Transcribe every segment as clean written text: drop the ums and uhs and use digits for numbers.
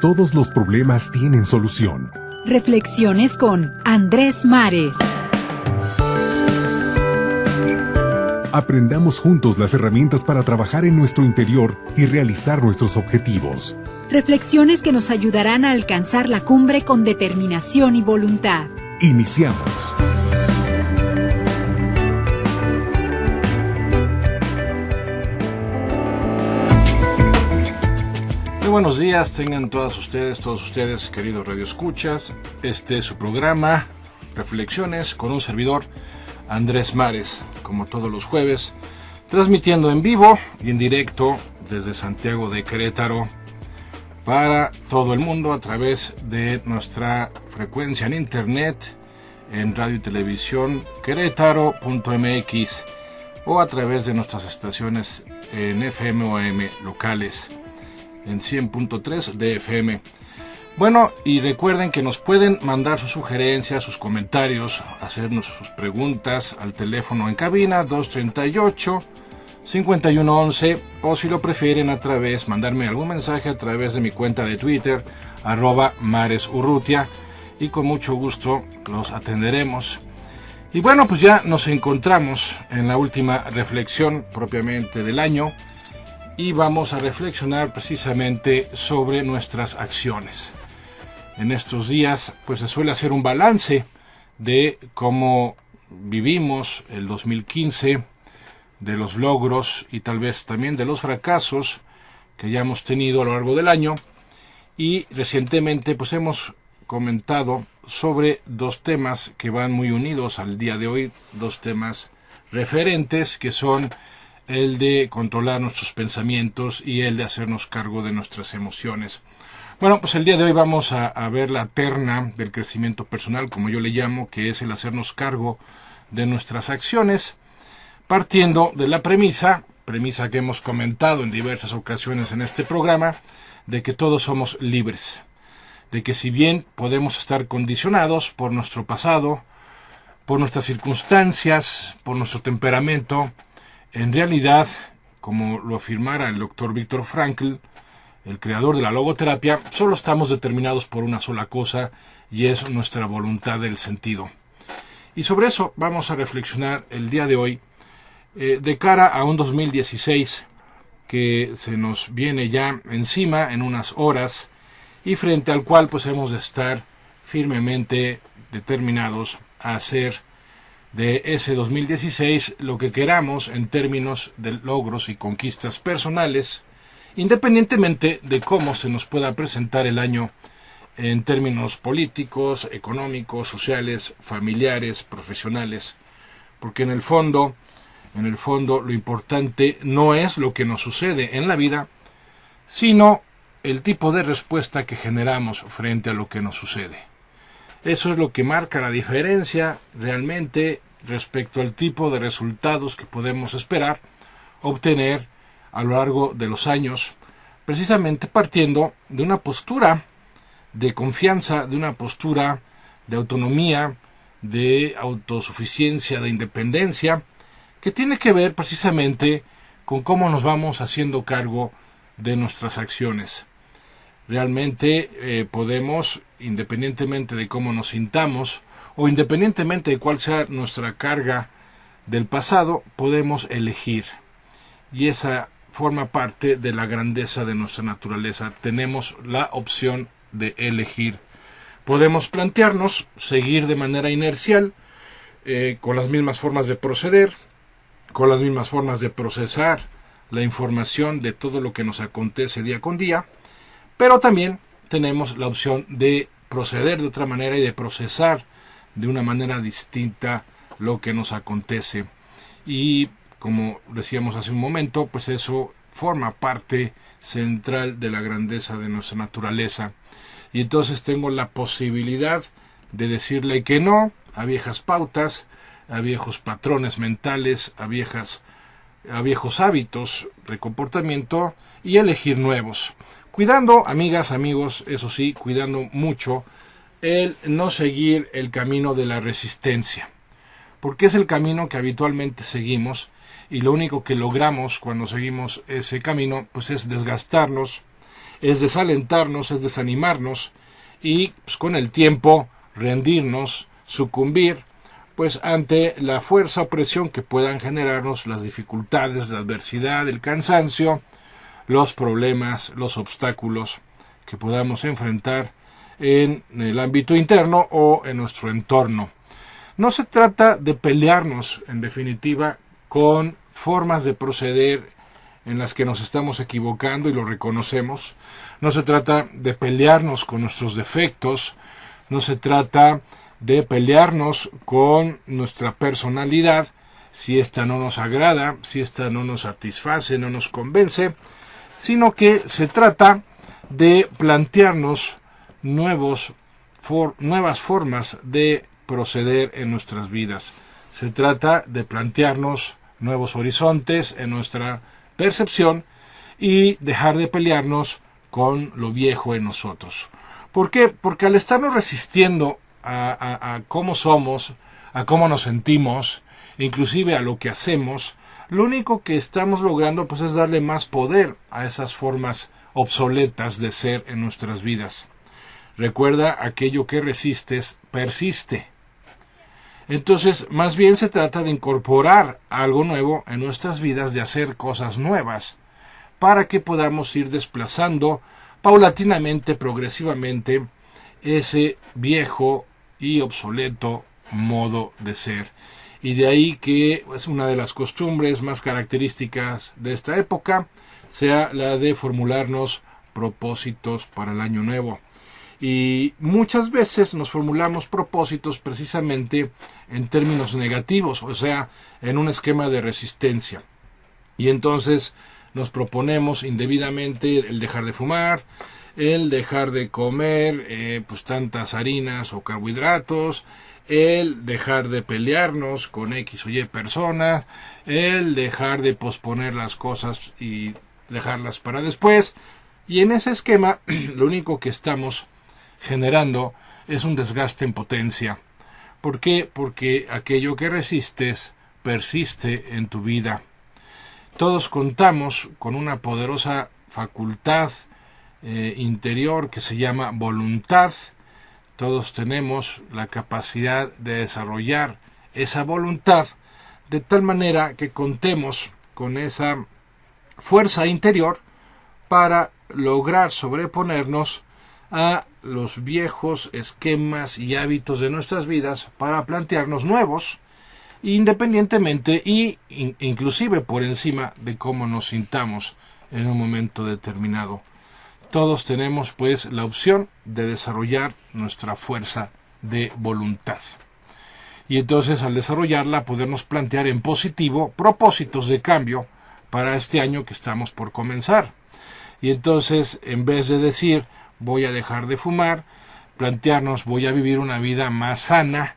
todos los problemas tienen solución. Reflexiones con Andrés Mares. Aprendamos juntos las herramientas para trabajar en nuestro interior y realizar nuestros objetivos. Reflexiones que nos ayudarán a alcanzar la cumbre con determinación y voluntad. Iniciamos. Muy buenos días, tengan todos ustedes, queridos radioescuchas. Este es su programa, Reflexiones, con un servidor, Andrés Mares, como todos los jueves, transmitiendo en vivo y en directo desde Santiago de Querétaro para todo el mundo a través de nuestra frecuencia en internet, en radio y televisión querétaro.mx o a través de nuestras estaciones en FM o AM locales en 100.3 de FM. Bueno, y recuerden que nos pueden mandar sus sugerencias, sus comentarios, hacernos sus preguntas al teléfono en cabina 238-5111, o si lo prefieren mandarme algún mensaje a través de mi cuenta de Twitter, @maresurrutia, y con mucho gusto los atenderemos. Y bueno, pues ya nos encontramos en la última reflexión propiamente del año, y vamos a reflexionar precisamente sobre nuestras acciones. En estos días pues se suele hacer un balance de cómo vivimos el 2015, de los logros y tal vez también de los fracasos que ya hemos tenido a lo largo del año, y recientemente pues hemos comentado sobre dos temas que van muy unidos al día de hoy, dos temas referentes que son el de controlar nuestros pensamientos y el de hacernos cargo de nuestras emociones. Bueno, pues el día de hoy vamos a ver la terna del crecimiento personal, como yo le llamo, que es el hacernos cargo de nuestras acciones, partiendo de la premisa que hemos comentado en diversas ocasiones en este programa, de que todos somos libres, de que si bien podemos estar condicionados por nuestro pasado, por nuestras circunstancias, por nuestro temperamento, en realidad, como lo afirmara el doctor Viktor Frankl, el creador de la logoterapia, solo estamos determinados por una sola cosa, y es nuestra voluntad del sentido. Y sobre eso vamos a reflexionar el día de hoy, de cara a un 2016 que se nos viene ya encima en unas horas, y frente al cual pues hemos de estar firmemente determinados a hacer de ese 2016 lo que queramos en términos de logros y conquistas personales, independientemente de cómo se nos pueda presentar el año en términos políticos, económicos, sociales, familiares, profesionales, porque en el fondo lo importante no es lo que nos sucede en la vida, sino el tipo de respuesta que generamos frente a lo que nos sucede. Eso es lo que marca la diferencia realmente respecto al tipo de resultados que podemos esperar obtener a lo largo de los años, precisamente partiendo de una postura de confianza, de una postura de autonomía, de autosuficiencia, de independencia, que tiene que ver precisamente con cómo nos vamos haciendo cargo de nuestras acciones. Realmente podemos, independientemente de cómo nos sintamos o independientemente de cuál sea nuestra carga del pasado, podemos elegir. Y esa forma parte de la grandeza de nuestra naturaleza. Tenemos la opción de elegir. Podemos plantearnos seguir de manera inercial, con las mismas formas de proceder, con las mismas formas de procesar la información de todo lo que nos acontece día con día, pero también tenemos la opción de proceder de otra manera y de procesar de una manera distinta lo que nos acontece. Y como decíamos hace un momento, pues eso forma parte central de la grandeza de nuestra naturaleza. Y entonces tengo la posibilidad de decirle que no a viejas pautas, a viejos patrones mentales, a viejos hábitos de comportamiento, y elegir nuevos. Cuidando, amigas, amigos, eso sí, cuidando mucho el no seguir el camino de la resistencia, porque es el camino que habitualmente seguimos, y lo único que logramos cuando seguimos ese camino pues es desgastarnos es desalentarnos, es desanimarnos y pues, con el tiempo rendirnos, sucumbir pues ante la fuerza o presión que puedan generarnos las dificultades, la adversidad, el cansancio, los problemas, los obstáculos que podamos enfrentar en el ámbito interno o en nuestro entorno. No se trata de pelearnos, en definitiva, con formas de proceder en las que nos estamos equivocando y lo reconocemos. No se trata de pelearnos con nuestros defectos, no se trata de pelearnos con nuestra personalidad, si ésta no nos agrada, si ésta no nos satisface, no nos convence, sino que se trata de plantearnos nuevas formas de proceder en nuestras vidas. Se trata de plantearnos nuevos horizontes en nuestra percepción y dejar de pelearnos con lo viejo en nosotros. ¿Por qué? Porque al estarnos resistiendo a cómo somos, a cómo nos sentimos, inclusive a lo que hacemos, lo único que estamos logrando pues es darle más poder a esas formas obsoletas de ser en nuestras vidas. Recuerda, aquello que resistes persiste. Entonces, más bien se trata de incorporar algo nuevo en nuestras vidas, de hacer cosas nuevas, para que podamos ir desplazando paulatinamente, progresivamente, ese viejo y obsoleto modo de ser. Y de ahí que es una de las costumbres más características de esta época, sea la de formularnos propósitos para el año nuevo. Y muchas veces nos formulamos propósitos precisamente en términos negativos, o sea, en un esquema de resistencia. Y entonces nos proponemos indebidamente el dejar de fumar, el dejar de comer pues tantas harinas o carbohidratos, el dejar de pelearnos con X o Y personas, el dejar de posponer las cosas y dejarlas para después. Y en ese esquema lo único que estamos generando es un desgaste en potencia. ¿Por qué? Porque aquello que resistes persiste en tu vida. Todos contamos con una poderosa facultad interior que se llama voluntad. Todos tenemos la capacidad de desarrollar esa voluntad de tal manera que contemos con esa fuerza interior para lograr sobreponernos a los viejos esquemas y hábitos de nuestras vidas para plantearnos nuevos, independientemente e inclusive por encima de cómo nos sintamos en un momento determinado. Todos tenemos pues la opción de desarrollar nuestra fuerza de voluntad. Y entonces al desarrollarla podernos plantear en positivo propósitos de cambio para este año que estamos por comenzar. Y entonces en vez de decir voy a dejar de fumar, plantearnos voy a vivir una vida más sana,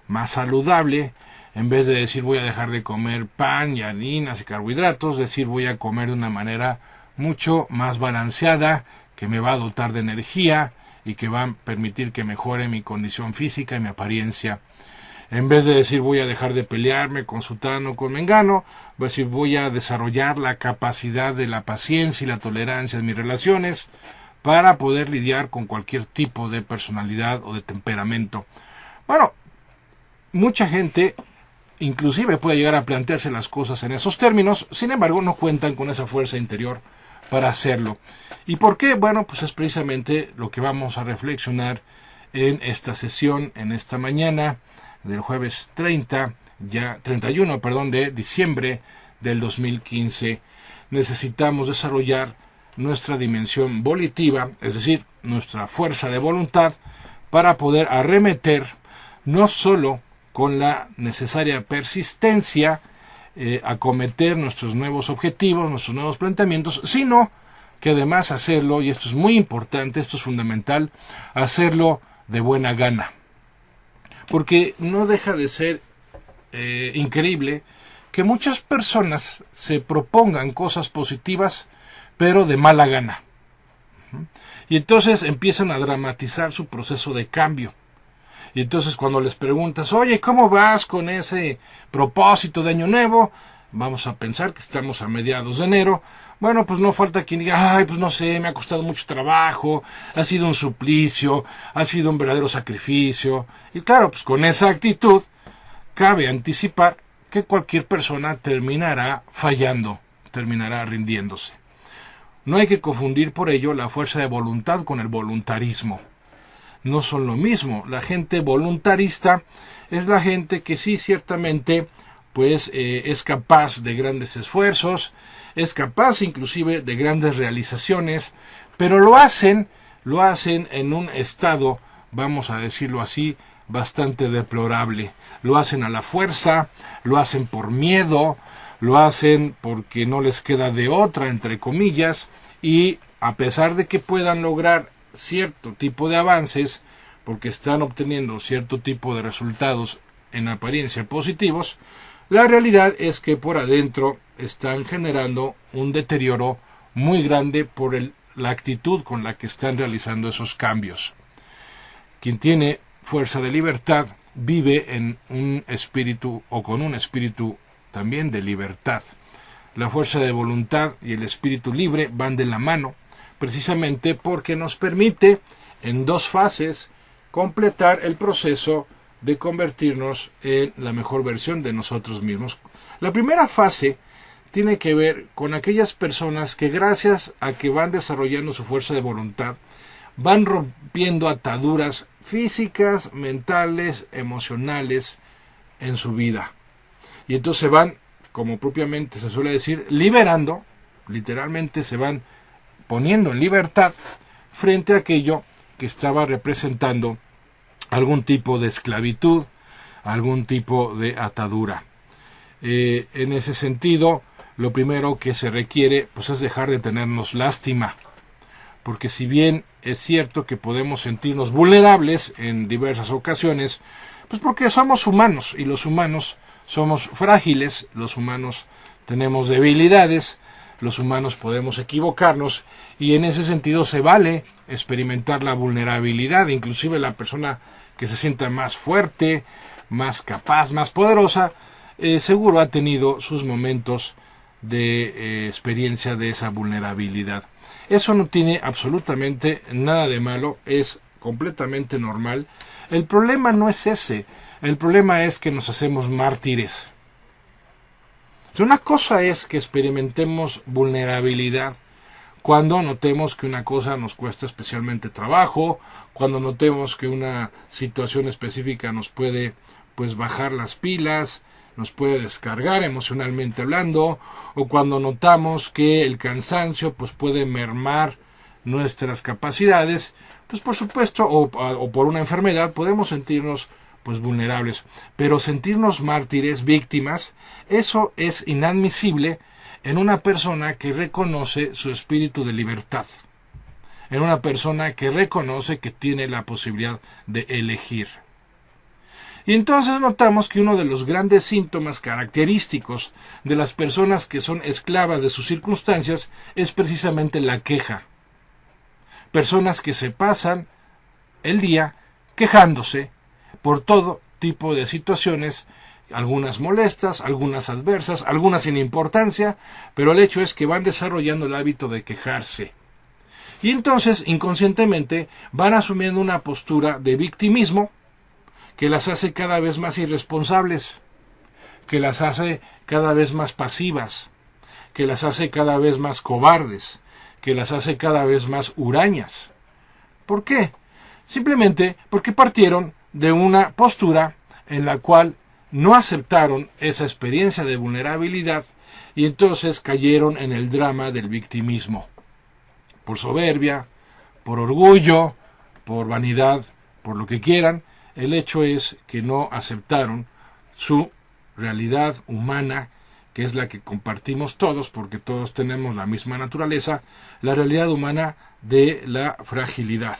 más saludable. En vez de decir voy a dejar de comer pan y harinas y carbohidratos, decir voy a comer de una manera mucho más balanceada, que me va a dotar de energía y que va a permitir que mejore mi condición física y mi apariencia. En vez de decir voy a dejar de pelearme con sutano o con mengano, voy a decir voy a desarrollar la capacidad de la paciencia y la tolerancia en mis relaciones para poder lidiar con cualquier tipo de personalidad o de temperamento. Bueno, mucha gente inclusive puede llegar a plantearse las cosas en esos términos, sin embargo no cuentan con esa fuerza interior para hacerlo. ¿Y por qué? Bueno, pues es precisamente lo que vamos a reflexionar en esta sesión, en esta mañana del jueves 31 de diciembre del 2015. Necesitamos desarrollar nuestra dimensión volitiva, es decir, nuestra fuerza de voluntad, para poder arremeter no solo con la necesaria persistencia, acometer nuestros nuevos objetivos, nuestros nuevos planteamientos, sino que además hacerlo, y esto es muy importante, esto es fundamental, hacerlo de buena gana. Porque no deja de ser increíble que muchas personas se propongan cosas positivas, pero de mala gana. Y entonces empiezan a dramatizar su proceso de cambio. Y entonces cuando les preguntas, oye, ¿cómo vas con ese propósito de año nuevo? Vamos a pensar que estamos a mediados de enero. Bueno, pues no falta quien diga, ay, pues no sé, me ha costado mucho trabajo, ha sido un suplicio, ha sido un verdadero sacrificio. Y claro, pues con esa actitud, cabe anticipar que cualquier persona terminará fallando, terminará rindiéndose. No hay que confundir por ello la fuerza de voluntad con el voluntarismo. No son lo mismo. La gente voluntarista es la gente que sí, ciertamente, pues es capaz de grandes esfuerzos, es capaz inclusive de grandes realizaciones, pero lo hacen en un estado, vamos a decirlo así, bastante deplorable. Lo hacen a la fuerza, lo hacen por miedo, lo hacen porque no les queda de otra, entre comillas, y a pesar de que puedan lograr cierto tipo de avances, porque están obteniendo cierto tipo de resultados en apariencia positivos, la realidad es que por adentro están generando un deterioro muy grande por la actitud con la que están realizando esos cambios. Quien tiene fuerza de libertad vive en un espíritu o con un espíritu también de libertad. La fuerza de voluntad y el espíritu libre van de la mano, precisamente porque nos permite en dos fases completar el proceso de convertirnos en la mejor versión de nosotros mismos. La primera fase tiene que ver con aquellas personas que gracias a que van desarrollando su fuerza de voluntad, van rompiendo ataduras físicas, mentales, emocionales en su vida. Y entonces se van, como propiamente se suele decir, liberando, literalmente se van poniendo en libertad frente a aquello que estaba representando algún tipo de esclavitud, algún tipo de atadura. En ese sentido, lo primero que se requiere pues, es dejar de tenernos lástima, porque si bien es cierto que podemos sentirnos vulnerables en diversas ocasiones, pues porque somos humanos y los humanos somos frágiles, los humanos tenemos debilidades, los humanos podemos equivocarnos y en ese sentido se vale experimentar la vulnerabilidad. Inclusive la persona que se sienta más fuerte, más capaz, más poderosa, seguro ha tenido sus momentos de experiencia de esa vulnerabilidad. Eso no tiene absolutamente nada de malo, es completamente normal. El problema no es ese, el problema es que nos hacemos mártires. Una cosa es que experimentemos vulnerabilidad cuando notemos que una cosa nos cuesta especialmente trabajo, cuando notemos que una situación específica nos puede pues bajar las pilas, nos puede descargar emocionalmente hablando, o cuando notamos que el cansancio pues puede mermar nuestras capacidades, pues por supuesto, o por una enfermedad podemos sentirnos pues vulnerables, pero sentirnos mártires, víctimas, eso es inadmisible en una persona que reconoce su espíritu de libertad, en una persona que reconoce que tiene la posibilidad de elegir. Y entonces notamos que uno de los grandes síntomas característicos de las personas que son esclavas de sus circunstancias es precisamente la queja. Personas que se pasan el día quejándose por todo tipo de situaciones, algunas molestas, algunas adversas, algunas sin importancia, pero el hecho es que van desarrollando el hábito de quejarse. Y entonces, inconscientemente, van asumiendo una postura de victimismo que las hace cada vez más irresponsables, que las hace cada vez más pasivas, que las hace cada vez más cobardes, que las hace cada vez más hurañas. ¿Por qué? Simplemente porque partieron de una postura en la cual no aceptaron esa experiencia de vulnerabilidad y entonces cayeron en el drama del victimismo. Por soberbia, por orgullo, por vanidad, por lo que quieran, el hecho es que no aceptaron su realidad humana, que es la que compartimos todos, porque todos tenemos la misma naturaleza, la realidad humana de la fragilidad.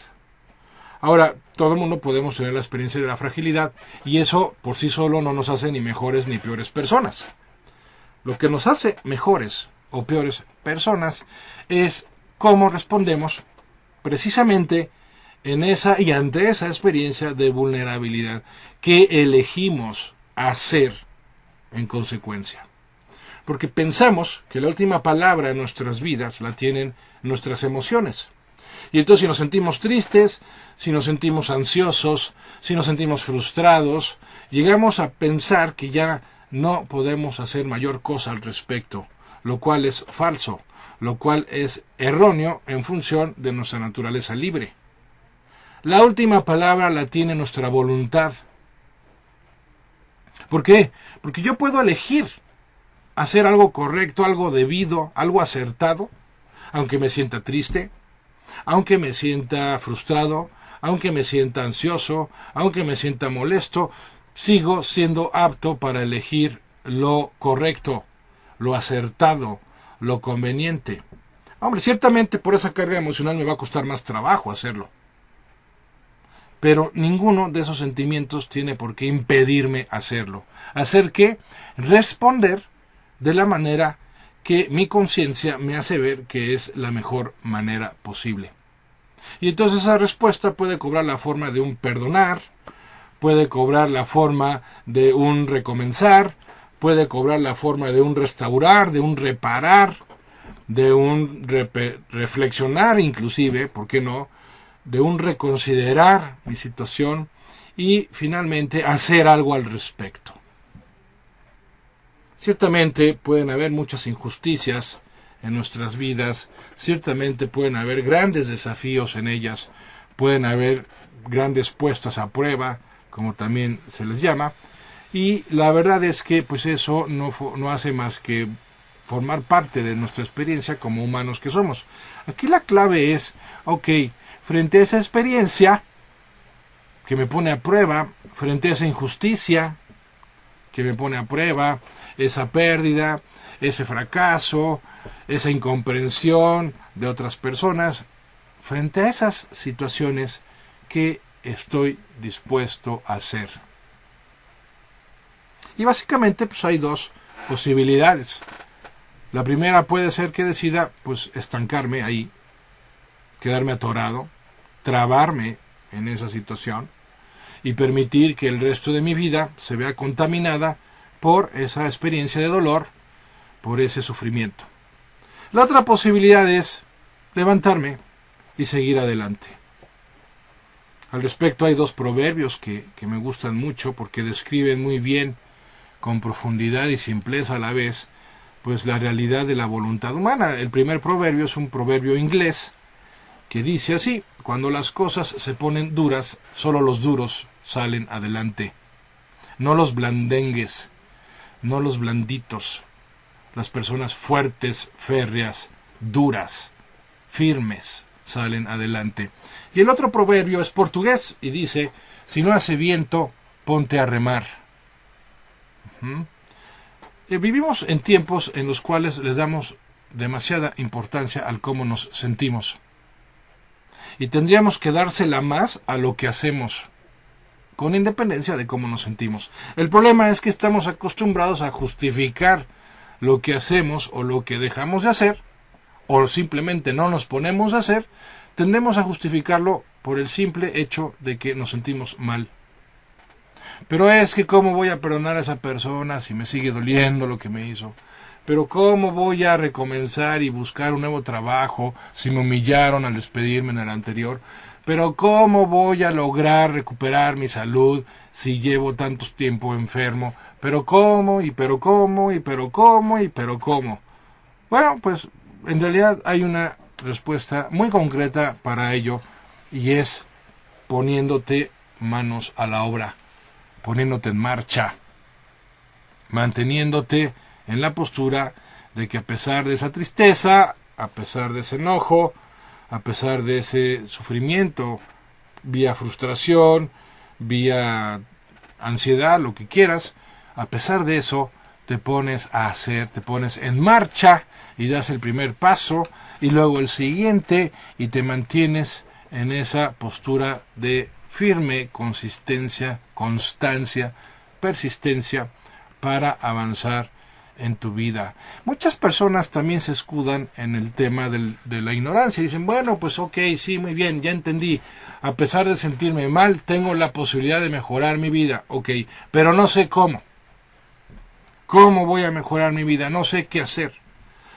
Ahora, todo el mundo podemos tener la experiencia de la fragilidad y eso por sí solo no nos hace ni mejores ni peores personas. Lo que nos hace mejores o peores personas es cómo respondemos precisamente en esa y ante esa experiencia de vulnerabilidad que elegimos hacer en consecuencia. porque pensamos que la última palabra en nuestras vidas la tienen nuestras emociones. Y entonces si nos sentimos tristes, si nos sentimos ansiosos, si nos sentimos frustrados, llegamos a pensar que ya no podemos hacer mayor cosa al respecto, lo cual es falso, lo cual es erróneo en función de nuestra naturaleza libre. La última palabra la tiene nuestra voluntad. ¿Por qué? Porque yo puedo elegir hacer algo correcto, algo debido, algo acertado, aunque me sienta triste, aunque me sienta frustrado, aunque me sienta ansioso, aunque me sienta molesto, sigo siendo apto para elegir lo correcto, lo acertado, lo conveniente. Hombre, ciertamente por esa carga emocional me va a costar más trabajo hacerlo. Pero ninguno de esos sentimientos tiene por qué impedirme hacerlo. ¿Hacer qué? Responder de la manera que mi conciencia me hace ver que es la mejor manera posible. Y entonces esa respuesta puede cobrar la forma de un perdonar, puede cobrar la forma de un recomenzar, puede cobrar la forma de un restaurar, de un reparar, de un reflexionar inclusive, ¿por qué no?, de un reconsiderar mi situación y finalmente hacer algo al respecto. Ciertamente pueden haber muchas injusticias en nuestras vidas, ciertamente pueden haber grandes desafíos en ellas, pueden haber grandes puestas a prueba, como también se les llama, y la verdad es que pues eso no hace más que formar parte de nuestra experiencia como humanos que somos. Aquí la clave es, frente a esa experiencia que me pone a prueba, frente a esa injusticia que me pone a prueba, esa pérdida, ese fracaso, esa incomprensión de otras personas, frente a esas situaciones, ¿qué estoy dispuesto a hacer? Y básicamente pues hay dos posibilidades. La primera puede ser que decida pues estancarme ahí, quedarme atorado, trabarme en esa situación y permitir que el resto de mi vida se vea contaminada por esa experiencia de dolor, por ese sufrimiento. La otra posibilidad es levantarme y seguir adelante. Al respecto hay dos proverbios que me gustan mucho porque describen muy bien, con profundidad y simpleza a la vez, pues la realidad de la voluntad humana. El primer proverbio es un proverbio inglés que dice así: cuando las cosas se ponen duras, solo los duros salen adelante. No los blandengues, no los blanditos, las personas fuertes, férreas, duras, firmes, salen adelante. Y el otro proverbio es portugués y dice: si no hace viento, ponte a remar. Vivimos en tiempos en los cuales les damos demasiada importancia al cómo nos sentimos. Y tendríamos que dársela más a lo que hacemos, con independencia de cómo nos sentimos. El problema es que estamos acostumbrados a justificar lo que hacemos o lo que dejamos de hacer, o simplemente no nos ponemos a hacer, tendemos a justificarlo por el simple hecho de que nos sentimos mal. Pero es que ¿cómo voy a perdonar a esa persona si me sigue doliendo lo que me hizo? Pero ¿cómo voy a recomenzar y buscar un nuevo trabajo si me humillaron al despedirme en el anterior? Pero ¿cómo voy a lograr recuperar mi salud si llevo tanto tiempo enfermo? Pero ¿cómo? Y pero ¿cómo? Y pero ¿cómo? Y pero ¿cómo? Bueno, pues en realidad hay una respuesta muy concreta para ello y es poniéndote manos a la obra, poniéndote en marcha, manteniéndote en la postura de que a pesar de esa tristeza, a pesar de ese enojo, a pesar de ese sufrimiento, vía frustración, vía ansiedad, lo que quieras, a pesar de eso, te pones a hacer, te pones en marcha y das el primer paso y luego el siguiente y te mantienes en esa postura de firme consistencia, constancia, persistencia para avanzar en tu vida. Muchas personas también se escudan en el tema de la ignorancia. Dicen, bueno, pues sí, muy bien, ya entendí. A pesar de sentirme mal, tengo la posibilidad de mejorar mi vida. Pero no sé cómo. ¿Cómo voy a mejorar mi vida? No sé qué hacer.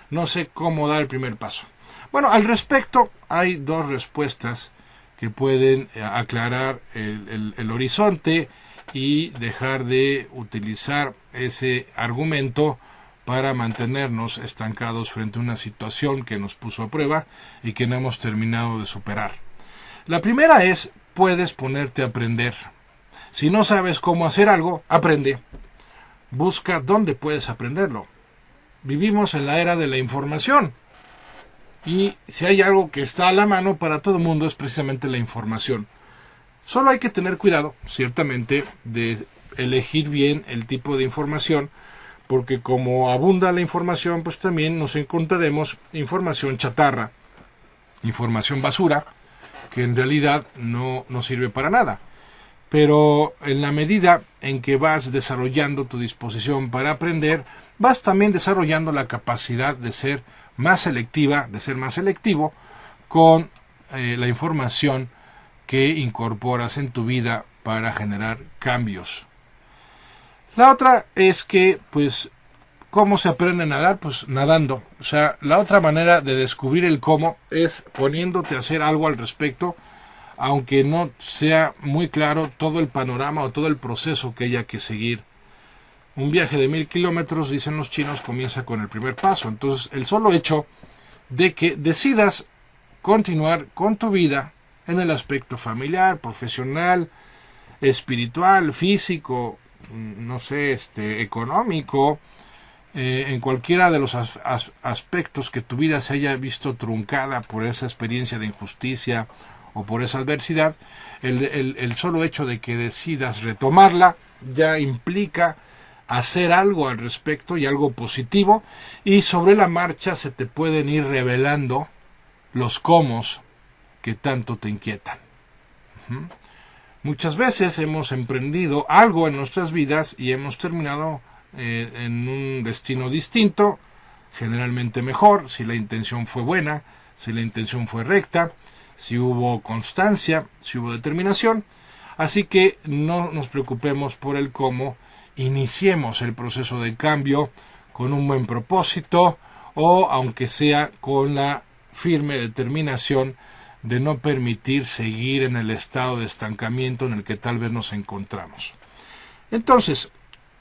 No sé cómo dar el primer paso. Bueno, al respecto hay dos respuestas que pueden aclarar el horizonte y dejar de utilizar ese argumento para mantenernos estancados frente a una situación que nos puso a prueba y que no hemos terminado de superar. La primera es, puedes ponerte a aprender. Si no sabes cómo hacer algo, aprende. Busca dónde puedes aprenderlo. Vivimos en la era de la información. Y si hay algo que está a la mano para todo el mundo es precisamente la información. Solo hay que tener cuidado, ciertamente, de elegir bien el tipo de información, porque como abunda la información, pues también nos encontraremos información chatarra, información basura, que en realidad no sirve para nada. Pero en la medida en que vas desarrollando tu disposición para aprender, vas también desarrollando la capacidad de ser más selectiva, de ser más selectivo con la información que incorporas en tu vida para generar cambios. La otra es que, pues, ¿cómo se aprende a nadar? Pues nadando. O sea, la otra manera de descubrir el cómo es poniéndote a hacer algo al respecto, aunque no sea muy claro todo el panorama o todo el proceso que haya que seguir. Un viaje de 1000 kilómetros, dicen los chinos, comienza con el primer paso. Entonces, el solo hecho de que decidas continuar con tu vida en el aspecto familiar, profesional, espiritual, físico, no sé, económico, en cualquiera de los aspectos que tu vida se haya visto truncada por esa experiencia de injusticia o por esa adversidad, el solo hecho de que decidas retomarla ya implica hacer algo al respecto y algo positivo, y sobre la marcha se te pueden ir revelando los cómo que tanto te inquietan. Muchas veces hemos emprendido algo en nuestras vidas y hemos terminado en un destino distinto, generalmente mejor, si la intención fue buena, si la intención fue recta, si hubo constancia, si hubo determinación. Así que no nos preocupemos por el cómo, iniciemos el proceso de cambio con un buen propósito, o aunque sea con la firme determinación de no permitir seguir en el estado de estancamiento en el que tal vez nos encontramos. Entonces,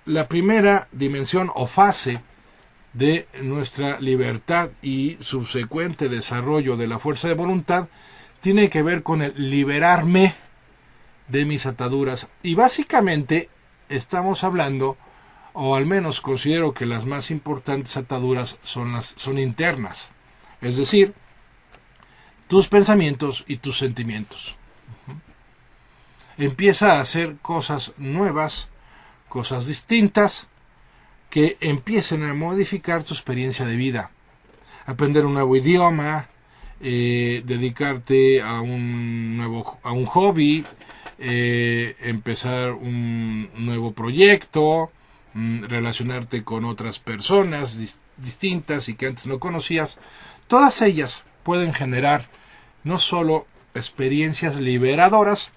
la primera dimensión o fase de nuestra libertad y subsecuente desarrollo de la fuerza de voluntad tiene que ver con el liberarme de mis ataduras, y básicamente estamos hablando, o al menos considero que las más importantes ataduras son internas, es decir, tus pensamientos y tus sentimientos. Empieza a hacer cosas nuevas, cosas distintas, que empiecen a modificar tu experiencia de vida. Aprender un nuevo idioma, dedicarte a un hobby, empezar un nuevo proyecto, relacionarte con otras personas distintas y que antes no conocías. Todas ellas pueden generar no solo experiencias liberadoras,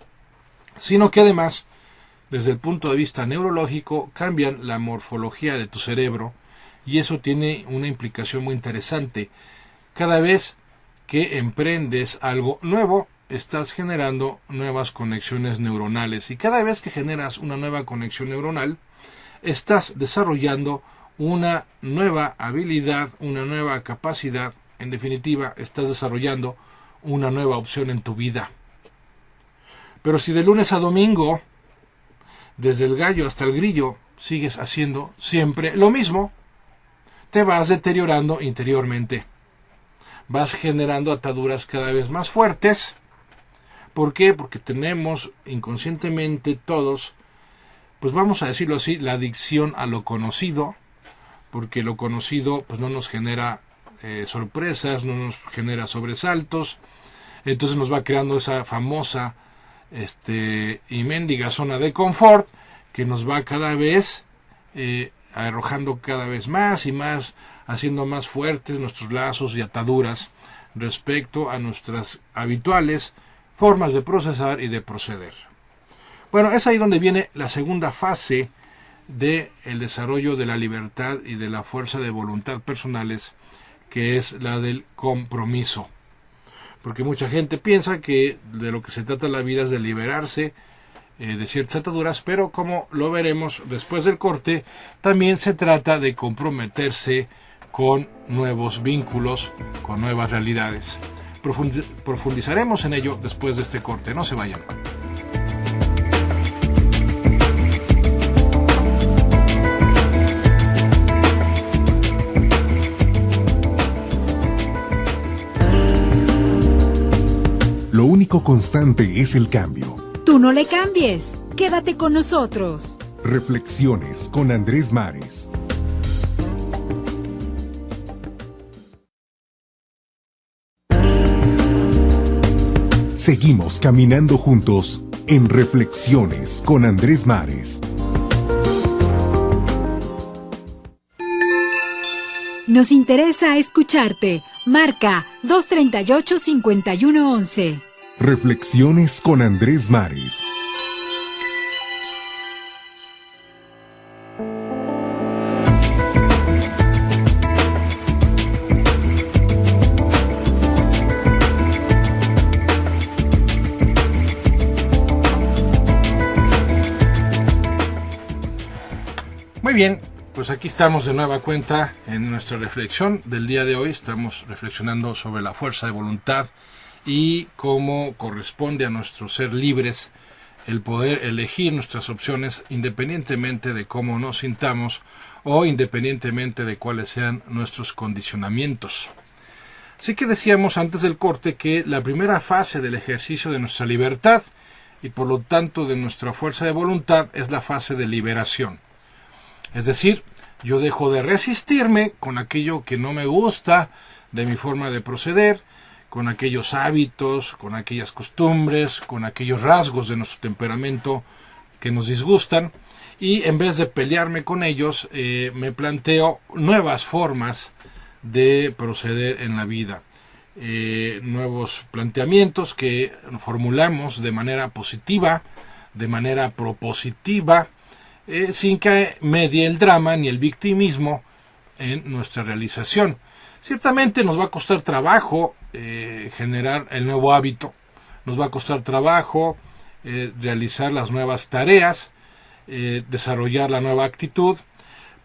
sino que además, desde el punto de vista neurológico, cambian la morfología de tu cerebro, y eso tiene una implicación muy interesante. Cada vez que emprendes algo nuevo, estás generando nuevas conexiones neuronales, y cada vez que generas una nueva conexión neuronal, estás desarrollando una nueva habilidad, una nueva capacidad. En definitiva, estás desarrollando una nueva opción en tu vida. Pero si de lunes a domingo, desde el gallo hasta el grillo, sigues haciendo siempre lo mismo, te vas deteriorando interiormente. Vas generando ataduras cada vez más fuertes. ¿Por qué? Porque tenemos inconscientemente todos, pues vamos a decirlo así, la adicción a lo conocido, porque lo conocido pues no nos genera sorpresas, no nos genera sobresaltos, entonces nos va creando esa famosa y mendiga zona de confort que nos va cada vez arrojando cada vez más y más, haciendo más fuertes nuestros lazos y ataduras respecto a nuestras habituales formas de procesar y de proceder. Bueno, es ahí donde viene la segunda fase de el desarrollo de la libertad y de la fuerza de voluntad personales, que es la del compromiso. Porque mucha gente piensa que de lo que se trata la vida es de liberarse de ciertas ataduras, pero como lo veremos después del corte, también se trata de comprometerse con nuevos vínculos, con nuevas realidades. Profundizaremos en ello después de este corte, no se vayan. Lo único constante es el cambio. Tú no le cambies. Quédate con nosotros. Reflexiones con Andrés Mares. Seguimos caminando juntos en Reflexiones con Andrés Mares. Nos interesa escucharte. Marca 238-5111. Reflexiones con Andrés Mares. Muy bien, pues aquí estamos de nueva cuenta en nuestra reflexión del día de hoy. Estamos reflexionando sobre la fuerza de voluntad y cómo corresponde a nuestro ser libres el poder elegir nuestras opciones independientemente de cómo nos sintamos o independientemente de cuáles sean nuestros condicionamientos. Así que decíamos antes del corte que la primera fase del ejercicio de nuestra libertad y por lo tanto de nuestra fuerza de voluntad es la fase de liberación. Es decir, yo dejo de resistirme con aquello que no me gusta de mi forma de proceder, con aquellos hábitos, con aquellas costumbres, con aquellos rasgos de nuestro temperamento que nos disgustan, y en vez de pelearme con ellos, me planteo nuevas formas de proceder en la vida, nuevos planteamientos que formulamos de manera positiva, de manera propositiva, sin que medie el drama ni el victimismo en nuestra realización. Ciertamente nos va a costar trabajo generar el nuevo hábito, nos va a costar trabajo realizar las nuevas tareas, desarrollar la nueva actitud,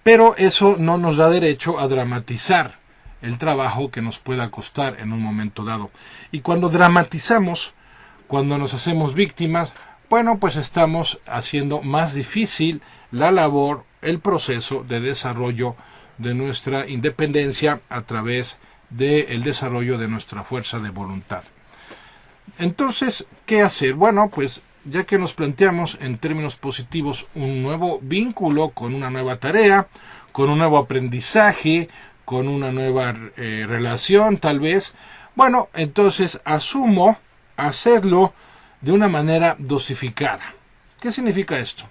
pero eso no nos da derecho a dramatizar el trabajo que nos pueda costar en un momento dado. Y cuando dramatizamos, cuando nos hacemos víctimas, bueno, pues estamos haciendo más difícil la labor, el proceso de desarrollo de nuestra independencia a través del desarrollo de nuestra fuerza de voluntad. Entonces, ¿qué hacer? Bueno, pues ya que nos planteamos en términos positivos un nuevo vínculo con una nueva tarea, con un nuevo aprendizaje, con una nueva relación tal vez, bueno, entonces asumo hacerlo de una manera dosificada. ¿Qué significa esto?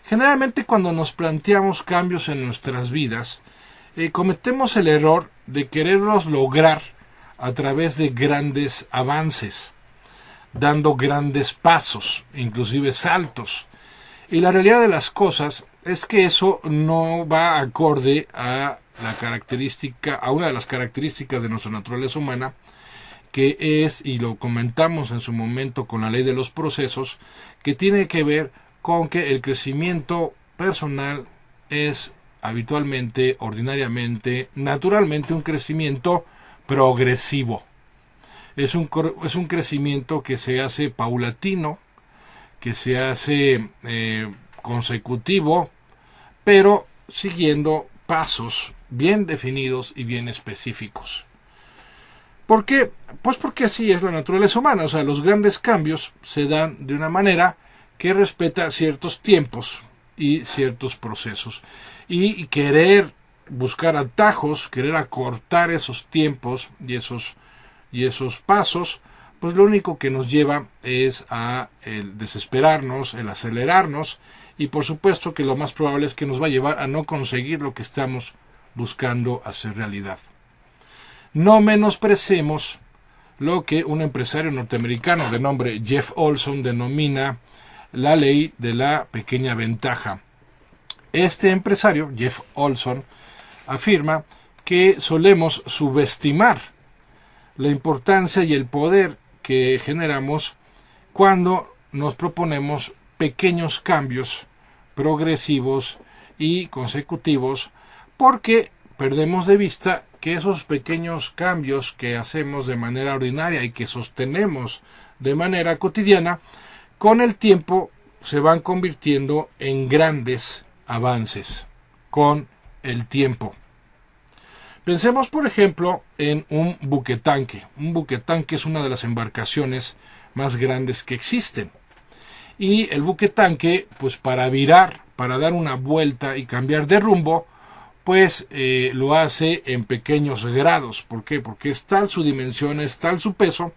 Generalmente cuando nos planteamos cambios en nuestras vidas, cometemos el error de quererlos lograr a través de grandes avances, dando grandes pasos, inclusive saltos. Y la realidad de las cosas es que eso no va acorde a una de las características de nuestra naturaleza humana, que es, y lo comentamos en su momento con la ley de los procesos, que tiene que ver con que el crecimiento personal es habitualmente, ordinariamente, naturalmente un crecimiento progresivo. Es un crecimiento que se hace paulatino, que se hace consecutivo, pero siguiendo pasos bien definidos y bien específicos. ¿Por qué? Pues porque así es la naturaleza humana. O sea, los grandes cambios se dan de una manera que respeta ciertos tiempos y ciertos procesos. Y querer buscar atajos, querer acortar esos tiempos y esos pasos, pues lo único que nos lleva es a el desesperarnos, el acelerarnos, y por supuesto que lo más probable es que nos va a llevar a no conseguir lo que estamos buscando hacer realidad. No menospreciemos lo que un empresario norteamericano de nombre Jeff Olson denomina la ley de la pequeña ventaja. este empresario, Jeff Olson, afirma que solemos subestimar la importancia y el poder que generamos cuando nos proponemos pequeños cambios progresivos y consecutivos, porque perdemos de vista que esos pequeños cambios que hacemos de manera ordinaria y que sostenemos de manera cotidiana, con el tiempo se van convirtiendo en grandes avances con el tiempo. Pensemos, por ejemplo, en un buquetanque. Un buquetanque es una de las embarcaciones más grandes que existen. Y el buquetanque, pues para virar, para dar una vuelta y cambiar de rumbo, pues lo hace en pequeños grados. ¿Por qué? Porque es tal su dimensión, es tal su peso,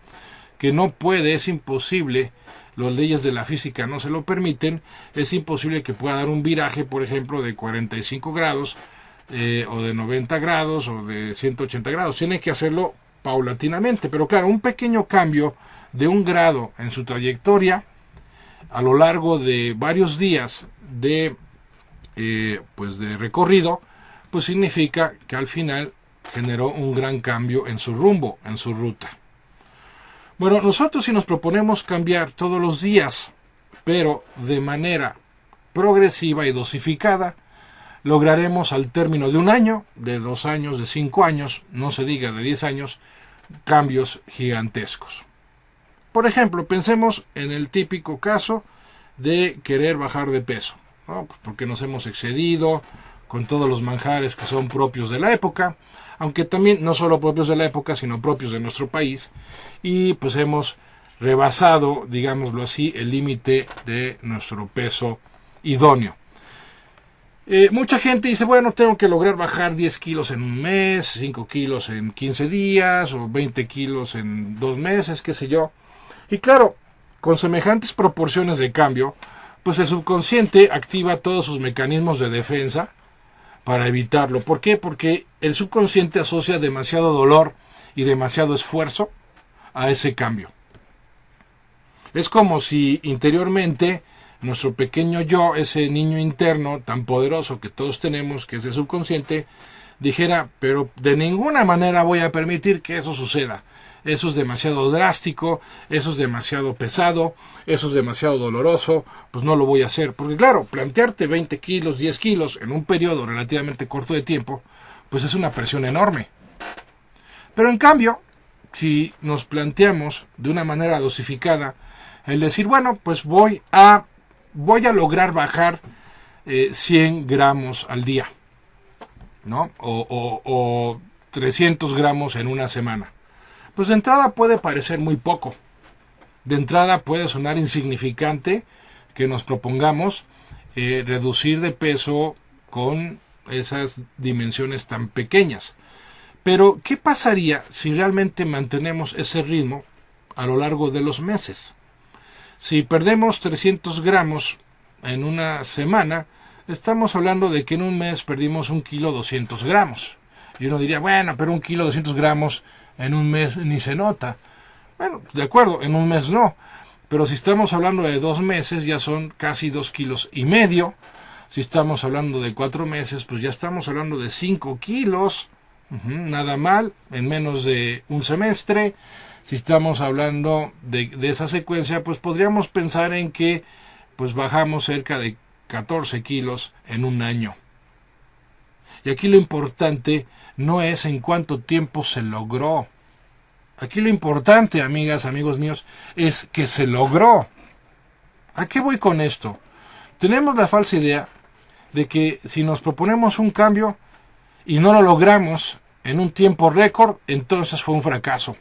que no puede, es imposible, las leyes de la física no se lo permiten, es imposible que pueda dar un viraje, por ejemplo, de 45 grados, o de 90 grados, o de 180 grados. Tiene que hacerlo paulatinamente, pero claro, un pequeño cambio de un grado en su trayectoria, a lo largo de varios días de recorrido, pues significa que al final generó un gran cambio en su rumbo, en su ruta. Bueno, nosotros si nos proponemos cambiar todos los días, pero de manera progresiva y dosificada, lograremos al término de un año, de 2 años, de 5 años, no se diga de 10 años, cambios gigantescos. Por ejemplo, pensemos en el típico caso de querer bajar de peso, ¿no? Pues porque nos hemos excedido con todos los manjares que son propios de la época, aunque también no solo propios de la época, sino propios de nuestro país, y pues hemos rebasado, digámoslo así, el límite de nuestro peso idóneo. Mucha gente dice, bueno, tengo que lograr bajar 10 kilos en un mes, 5 kilos en 15 días, o 20 kilos en 2 meses, qué sé yo. Y claro, con semejantes proporciones de cambio, pues el subconsciente activa todos sus mecanismos de defensa para evitarlo. ¿Por qué? Porque el subconsciente asocia demasiado dolor y demasiado esfuerzo a ese cambio. Es como si interiormente nuestro pequeño yo, ese niño interno tan poderoso que todos tenemos, que es el subconsciente, dijera, pero de ninguna manera voy a permitir que eso suceda. Eso es demasiado drástico, eso es demasiado pesado, eso es demasiado doloroso, pues no lo voy a hacer. Porque claro, plantearte 20 kilos, 10 kilos en un periodo relativamente corto de tiempo, pues es una presión enorme. Pero en cambio, si nos planteamos de una manera dosificada, el decir, bueno, pues voy a lograr bajar 100 gramos al día, ¿no? O 300 gramos en una semana. Pues de entrada puede parecer muy poco. De entrada puede sonar insignificante que nos propongamos reducir de peso con esas dimensiones tan pequeñas. Pero, ¿qué pasaría si realmente mantenemos ese ritmo a lo largo de los meses? Si perdemos 300 gramos en una semana, estamos hablando de que en un mes perdimos 1 kilo 200 gramos. Y uno diría, bueno, pero 1 kilo 200 gramos en un mes ni se nota. Bueno, de acuerdo, en un mes no. Pero si estamos hablando de 2 meses, ya son casi 2,5 kilos. Si estamos hablando de 4 meses, pues ya estamos hablando de 5 kilos. Nada mal, en menos de un semestre. Si estamos hablando de esa secuencia, pues podríamos pensar en que pues bajamos cerca de 14 kilos en un año. Y aquí lo importante no es en cuánto tiempo se logró. Aquí lo importante, amigas, amigos míos, es que se logró. ¿A qué voy con esto? Tenemos la falsa idea de que si nos proponemos un cambio y no lo logramos en un tiempo récord, entonces fue un fracaso.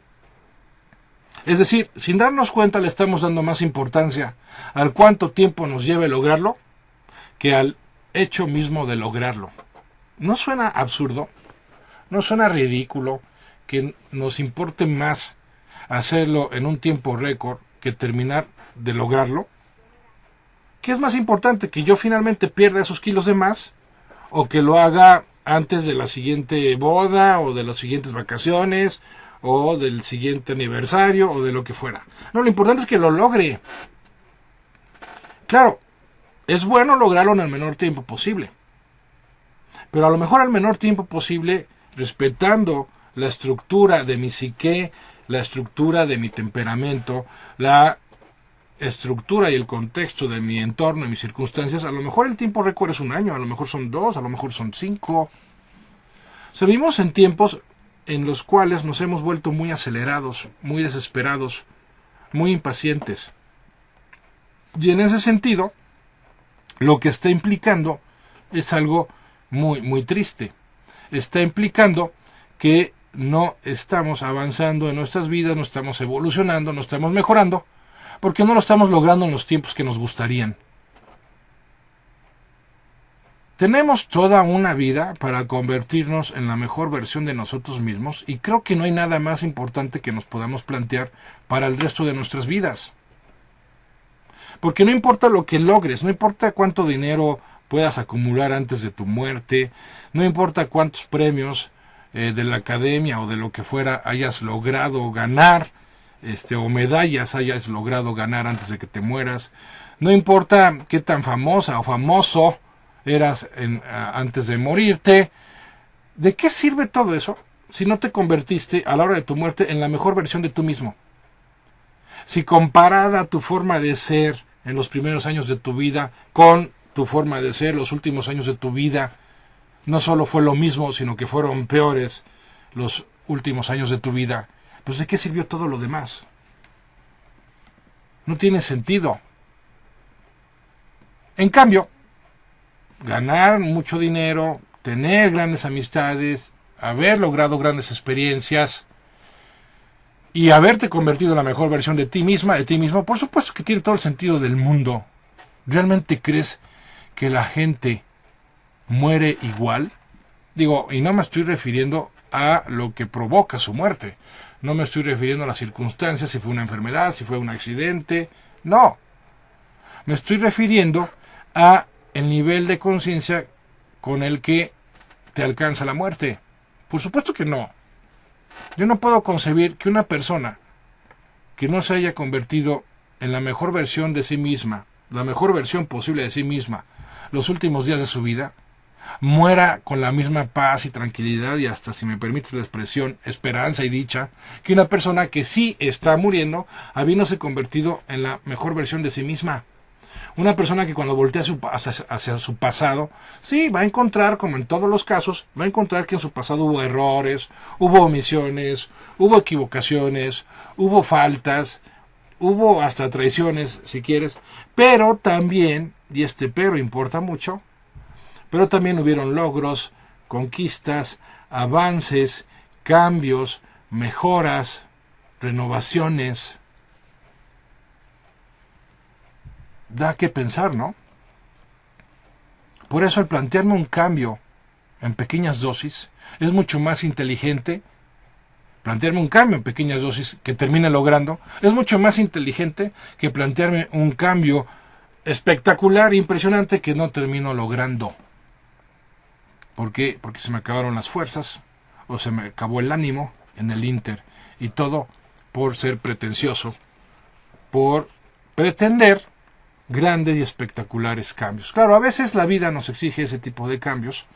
Es decir, sin darnos cuenta le estamos dando más importancia al cuánto tiempo nos lleve lograrlo que al hecho mismo de lograrlo. ¿No suena absurdo? ¿No suena ridículo que nos importe más hacerlo en un tiempo récord que terminar de lograrlo? ¿Qué es más importante? ¿Que yo finalmente pierda esos kilos de más? ¿O que lo haga antes de la siguiente boda o de las siguientes vacaciones o del siguiente aniversario o de lo que fuera? No, lo importante es que lo logre. Claro, es bueno lograrlo en el menor tiempo posible. pero a lo mejor al menor tiempo posible, respetando la estructura de mi psique, la estructura de mi temperamento, la estructura y el contexto de mi entorno y mis circunstancias. A lo mejor el tiempo récord es 1 año, a lo mejor son 2, a lo mejor son 5. O sea, vivimos en tiempos en los cuales nos hemos vuelto muy acelerados, muy desesperados, muy impacientes. Y en ese sentido, lo que está implicando es algo muy, muy triste. Está implicando que no estamos avanzando en nuestras vidas, no estamos evolucionando, no estamos mejorando, porque no lo estamos logrando en los tiempos que nos gustarían. Tenemos toda una vida para convertirnos en la mejor versión de nosotros mismos, y creo que no hay nada más importante que nos podamos plantear para el resto de nuestras vidas. Porque no importa lo que logres, no importa cuánto dinero puedas acumular antes de tu muerte, no importa cuántos premios de la academia o de lo que fuera hayas logrado ganar, o medallas hayas logrado ganar antes de que te mueras, no importa qué tan famosa o famoso eras antes de morirte, ¿de qué sirve todo eso si no te convertiste a la hora de tu muerte en la mejor versión de tú mismo? Si comparada tu forma de ser en los primeros años de tu vida con tu forma de ser los últimos años de tu vida, no solo fue lo mismo, sino que fueron peores los últimos años de tu vida, pues ¿de qué sirvió todo lo demás? No tiene sentido. En cambio, ganar mucho dinero, tener grandes amistades, haber logrado grandes experiencias y haberte convertido en la mejor versión de ti misma, de ti mismo, por supuesto que tiene todo el sentido del mundo. ¿Realmente crees que la gente muere igual? Digo, y no me estoy refiriendo a lo que provoca su muerte. No me estoy refiriendo a las circunstancias, si fue una enfermedad, si fue un accidente. No. Me estoy refiriendo a el nivel de conciencia con el que te alcanza la muerte. Por supuesto que no. Yo no puedo concebir que una persona que no se haya convertido en la mejor versión de sí misma, la mejor versión posible de sí misma, los últimos días de su vida, muera con la misma paz y tranquilidad y hasta, si me permites la expresión, esperanza y dicha, que una persona que sí está muriendo habiéndose convertido en la mejor versión de sí misma. Una persona que cuando voltea hacia su pasado, sí, va a encontrar, como en todos los casos, va a encontrar que en su pasado hubo errores, hubo omisiones, hubo equivocaciones, hubo faltas, hubo hasta traiciones, si quieres, pero también, y este pero importa mucho, pero también hubieron logros, conquistas, avances, cambios, mejoras, renovaciones. Da que pensar, ¿no? Por eso el plantearme un cambio en pequeñas dosis es mucho más inteligente. Plantearme un cambio en pequeñas dosis que termine logrando es mucho más inteligente que plantearme un cambio espectacular, impresionante, que no termino logrando. ¿Por qué? Porque se me acabaron las fuerzas o se me acabó el ánimo en el ínter, y todo por ser pretencioso, por pretender grandes y espectaculares cambios. Claro, a veces la vida nos exige ese tipo de cambios,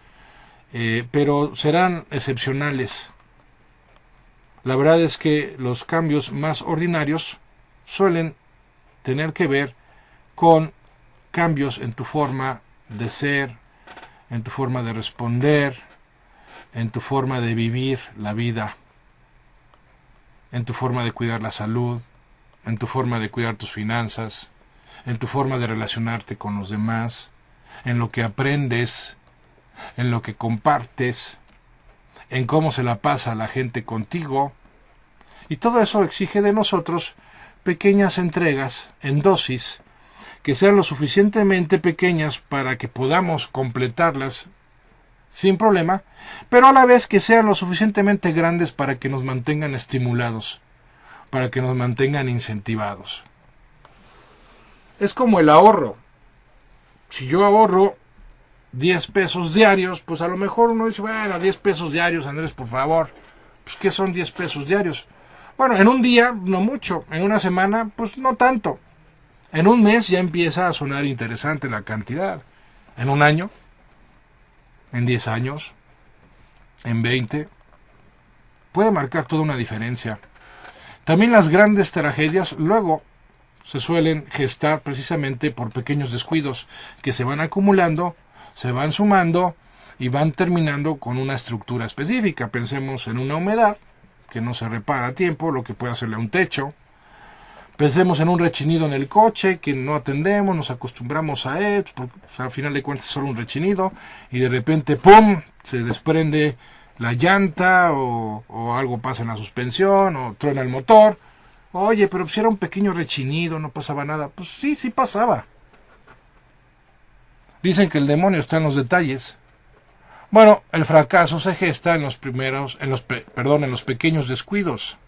pero serán excepcionales. La verdad es que los cambios más ordinarios suelen tener que ver con cambios en tu forma de ser, en tu forma de responder, en tu forma de vivir la vida, en tu forma de cuidar la salud, en tu forma de cuidar tus finanzas, en tu forma de relacionarte con los demás, en lo que aprendes, en lo que compartes, en cómo se la pasa la gente contigo. Y todo eso exige de nosotros pequeñas entregas en dosis que sean lo suficientemente pequeñas para que podamos completarlas sin problema, pero a la vez que sean lo suficientemente grandes para que nos mantengan estimulados, para que nos mantengan incentivados. Es como el ahorro. Si yo ahorro 10 pesos diarios, pues a lo mejor uno dice, bueno, 10 pesos diarios, Andrés, por favor. Pues, ¿qué son 10 pesos diarios? Bueno, en un día, no mucho. En una semana, pues no tanto. En un mes ya empieza a sonar interesante la cantidad. En un año, en 10 años, en 20, puede marcar toda una diferencia. También las grandes tragedias luego se suelen gestar precisamente por pequeños descuidos que se van acumulando, se van sumando y van terminando con una estructura específica. Pensemos en una humedad que no se repara a tiempo, lo que puede hacerle a un techo. Pensemos en un rechinido en el coche que no atendemos, nos acostumbramos a él, porque al final de cuentas es solo un rechinido, y de repente ¡pum!, se desprende la llanta o algo pasa en la suspensión o truena el motor. Oye, pero si era un pequeño rechinido, no pasaba nada. Pues sí, sí pasaba. Dicen que el demonio está en los detalles. Bueno, el fracaso se gesta en los pequeños descuidos.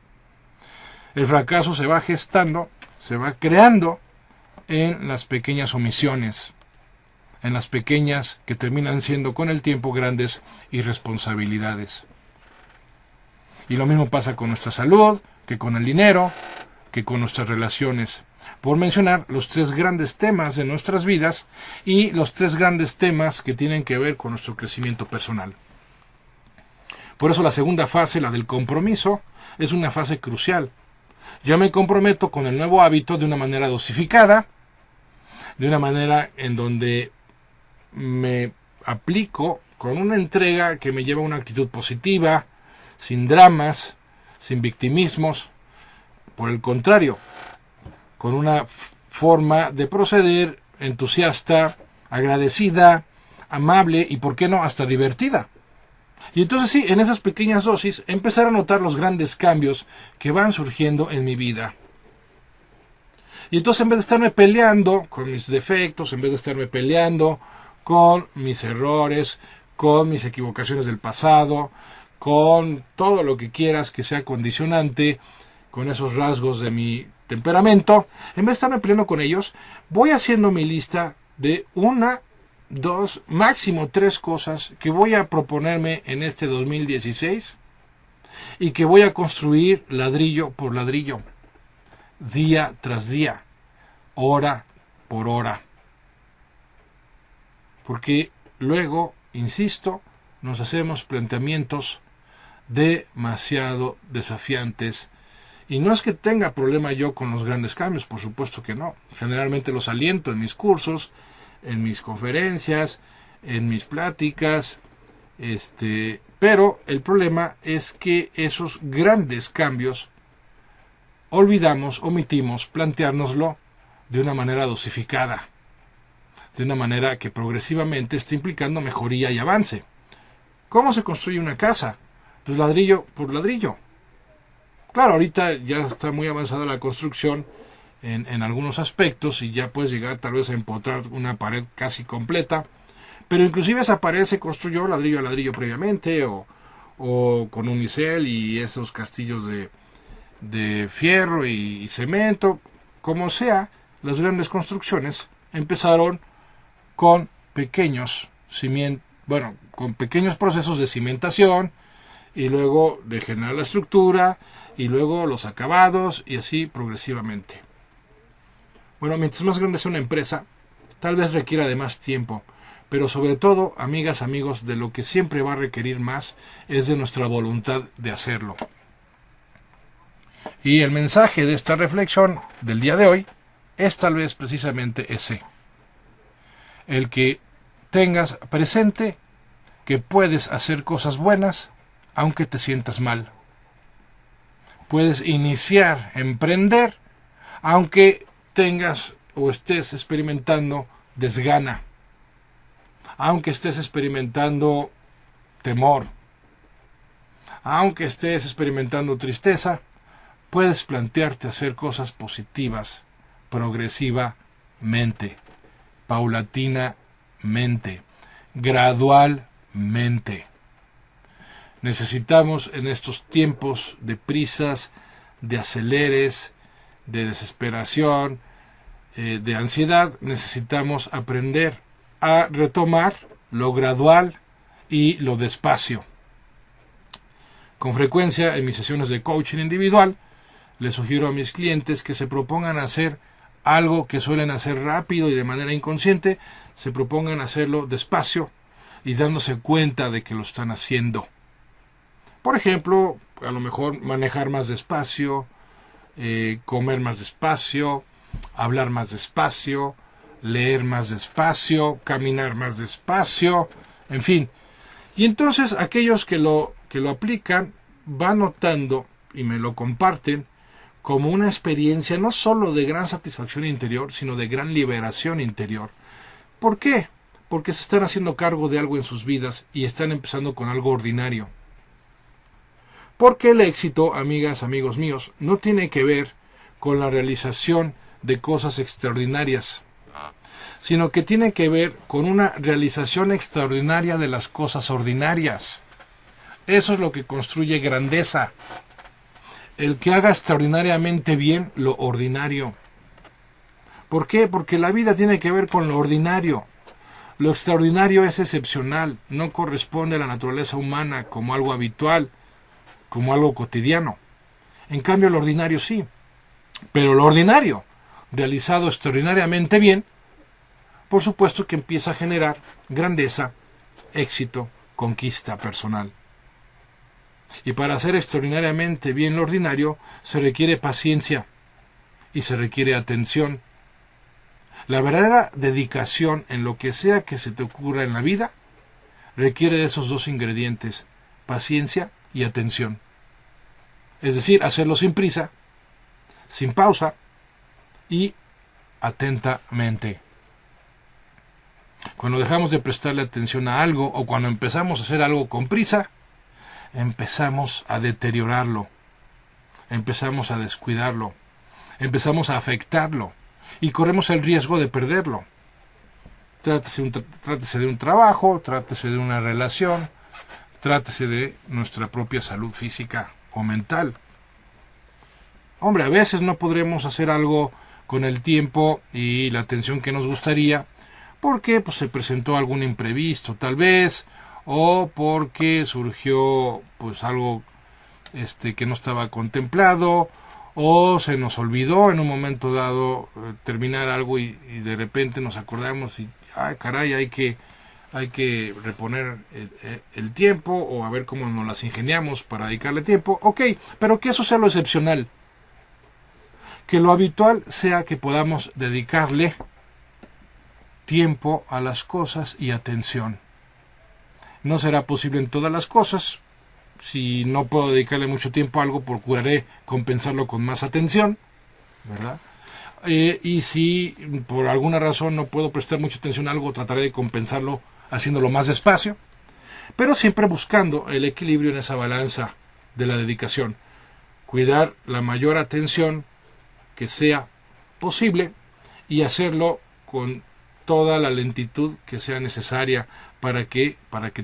El fracaso se va gestando, se va creando en las pequeñas omisiones, en las pequeñas que terminan siendo con el tiempo grandes irresponsabilidades. Y lo mismo pasa con nuestra salud, que con el dinero, que con nuestras relaciones. Por mencionar los 3 grandes temas de nuestras vidas y los 3 grandes temas que tienen que ver con nuestro crecimiento personal. Por eso la segunda fase, la del compromiso, es una fase crucial. Ya me comprometo con el nuevo hábito de una manera dosificada, de una manera en donde me aplico con una entrega que me lleva a una actitud positiva, sin dramas, sin victimismos. Por el contrario, con una forma de proceder entusiasta, agradecida, amable y, por qué no, hasta divertida. Y entonces sí, en esas pequeñas dosis, empezar a notar los grandes cambios que van surgiendo en mi vida. Y entonces, en vez de estarme peleando con mis defectos, en vez de estarme peleando con mis errores, con mis equivocaciones del pasado, con todo lo que quieras que sea condicionante, con esos rasgos de mi temperamento, en vez de estarme peleando con ellos, voy haciendo mi lista de 1, 2, máximo 3 cosas que voy a proponerme en este 2016 y que voy a construir ladrillo por ladrillo, día tras día, hora por hora. Porque luego, insisto, nos hacemos planteamientos demasiado desafiantes. Y no es que tenga problema yo con los grandes cambios, por supuesto que no. Generalmente los aliento en mis cursos, en mis conferencias, en mis pláticas, pero el problema es que esos grandes cambios omitimos planteárnoslo de una manera dosificada, de una manera que progresivamente está implicando mejoría y avance. ¿Cómo se construye una casa? Pues ladrillo por ladrillo. Claro, ahorita ya está muy avanzada la construcción en algunos aspectos y ya puedes llegar tal vez a empotrar una pared casi completa, pero inclusive esa pared se construyó ladrillo a ladrillo previamente o con unicel y esos castillos de fierro y cemento. Como sea, las grandes construcciones empezaron con pequeños con pequeños procesos de cimentación y luego de generar la estructura y luego los acabados y así progresivamente. Bueno, mientras más grande sea una empresa, tal vez requiera de más tiempo, pero sobre todo, amigas, amigos, de lo que siempre va a requerir más es de nuestra voluntad de hacerlo. Y el mensaje de esta reflexión del día de hoy es tal vez precisamente ese. El que tengas presente que puedes hacer cosas buenas aunque te sientas mal. Puedes iniciar, emprender, aunque tengas o estés experimentando desgana, aunque estés experimentando temor, aunque estés experimentando tristeza, puedes plantearte hacer cosas positivas, progresivamente, paulatinamente, gradualmente. Necesitamos en estos tiempos de prisas, de aceleres, de desesperación, de ansiedad, necesitamos aprender a retomar lo gradual y lo despacio. Con frecuencia en mis sesiones de coaching individual, les sugiero a mis clientes que se propongan hacer algo que suelen hacer rápido y de manera inconsciente, se propongan hacerlo despacio y dándose cuenta de que lo están haciendo. Por ejemplo, a lo mejor manejar más despacio, comer más despacio, hablar más despacio, leer más despacio, caminar más despacio, en fin. Y entonces aquellos que lo aplican van notando y me lo comparten como una experiencia no solo de gran satisfacción interior, sino de gran liberación interior. ¿Por qué? Porque se están haciendo cargo de algo en sus vidas y están empezando con algo ordinario. Porque el éxito, amigas, amigos míos, no tiene que ver con la realización de cosas extraordinarias, sino que tiene que ver con una realización extraordinaria de las cosas ordinarias. Eso es lo que construye grandeza. El que haga extraordinariamente bien lo ordinario. ¿Por qué? Porque la vida tiene que ver con lo ordinario. Lo extraordinario es excepcional, no corresponde a la naturaleza humana como algo habitual, como algo cotidiano. En cambio, lo ordinario sí. Pero lo ordinario, realizado extraordinariamente bien, por supuesto que empieza a generar grandeza, éxito, conquista personal. Y para hacer extraordinariamente bien lo ordinario, se requiere paciencia y se requiere atención. La verdadera dedicación en lo que sea que se te ocurra en la vida requiere de esos dos ingredientes, paciencia y atención. Es decir, hacerlo sin prisa, sin pausa y atentamente. Cuando dejamos de prestarle atención a algo o cuando empezamos a hacer algo con prisa, empezamos a deteriorarlo, empezamos a descuidarlo, empezamos a afectarlo y corremos el riesgo de perderlo. Trátese de un trabajo, trátese de una relación, trátese de nuestra propia salud física o mental. Hombre, a veces no podremos hacer algo con el tiempo y la atención que nos gustaría porque se presentó algún imprevisto tal vez, o porque surgió algo que no estaba contemplado, o se nos olvidó en un momento dado terminar algo y de repente nos acordamos y caray, hay que reponer el tiempo o a ver cómo nos las ingeniamos para dedicarle tiempo. Ok, pero que eso sea lo excepcional, que lo habitual sea que podamos dedicarle tiempo a las cosas y atención. No será posible en todas las cosas. Si no puedo dedicarle mucho tiempo a algo, procuraré compensarlo con más atención, ¿verdad? Y si por alguna razón no puedo prestar mucha atención a algo, trataré de compensarlo haciéndolo más despacio, pero siempre buscando el equilibrio en esa balanza de la dedicación. Cuidar la mayor atención que sea posible y hacerlo con toda la lentitud que sea necesaria para que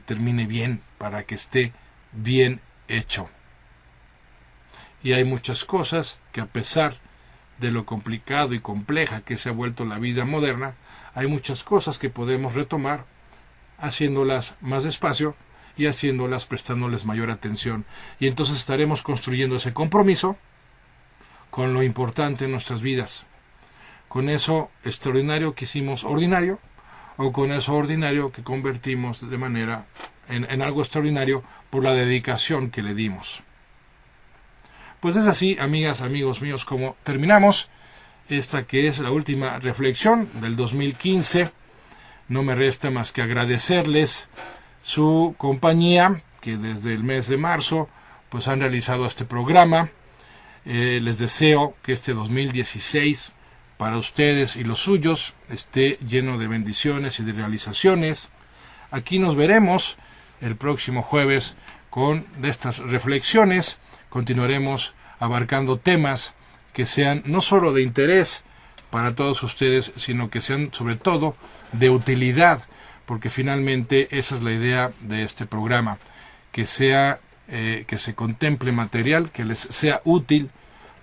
termine bien, para que esté bien hecho. Y hay muchas cosas que, a pesar de lo complicado y compleja que se ha vuelto la vida moderna, hay muchas cosas que podemos retomar haciéndolas más despacio y haciéndolas prestándoles mayor atención. Y entonces estaremos construyendo ese compromiso con lo importante en nuestras vidas, con eso extraordinario que hicimos ordinario, o con eso ordinario que convertimos de manera en algo extraordinario por la dedicación que le dimos. Pues es así, amigas, amigos míos, como terminamos esta que es la última reflexión del 2015. No me resta más que agradecerles su compañía, que desde el mes de marzo han realizado este programa. Les deseo que este 2016 para ustedes y los suyos esté lleno de bendiciones y de realizaciones. Aquí nos veremos el próximo jueves con estas reflexiones. Continuaremos abarcando temas que sean no solo de interés para todos ustedes, sino que sean sobre todo de utilidad, porque finalmente esa es la idea de este programa, que se contemple material que les sea útil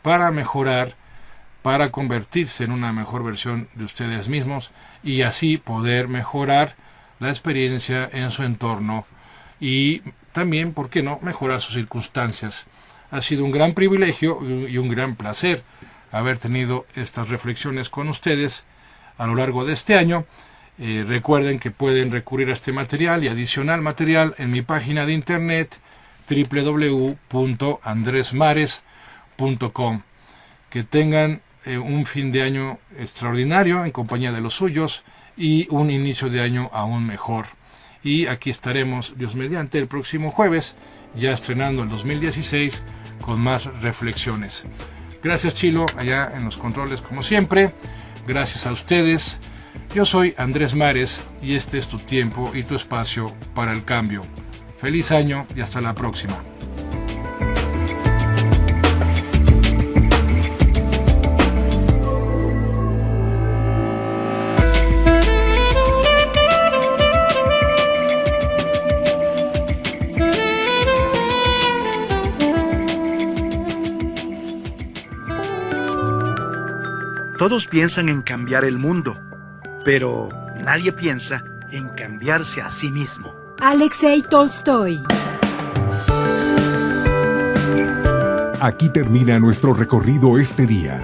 para mejorar, para convertirse en una mejor versión de ustedes mismos y así poder mejorar la experiencia en su entorno y también, ¿por qué no?, mejorar sus circunstancias. Ha sido un gran privilegio y un gran placer haber tenido estas reflexiones con ustedes a lo largo de este año Recuerden que pueden recurrir a este material y adicional material en mi página de internet www.andresmares.com. Que tengan un fin de año extraordinario en compañía de los suyos y un inicio de año aún mejor. Y aquí estaremos, Dios mediante, el próximo jueves, ya estrenando el 2016 con más reflexiones. Gracias, Chilo, allá en los controles como siempre. Gracias a ustedes. Yo soy Andrés Mares y este es tu tiempo y tu espacio para el cambio. Feliz año y hasta la próxima. Todos piensan en cambiar el mundo, pero nadie piensa en cambiarse a sí mismo. Alexei Tolstoy. Aquí termina nuestro recorrido este día.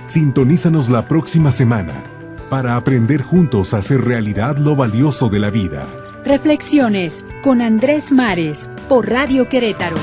Sintonízanos la próxima semana para aprender juntos a hacer realidad lo valioso de la vida. Reflexiones con Andrés Mares por Radio Querétaro.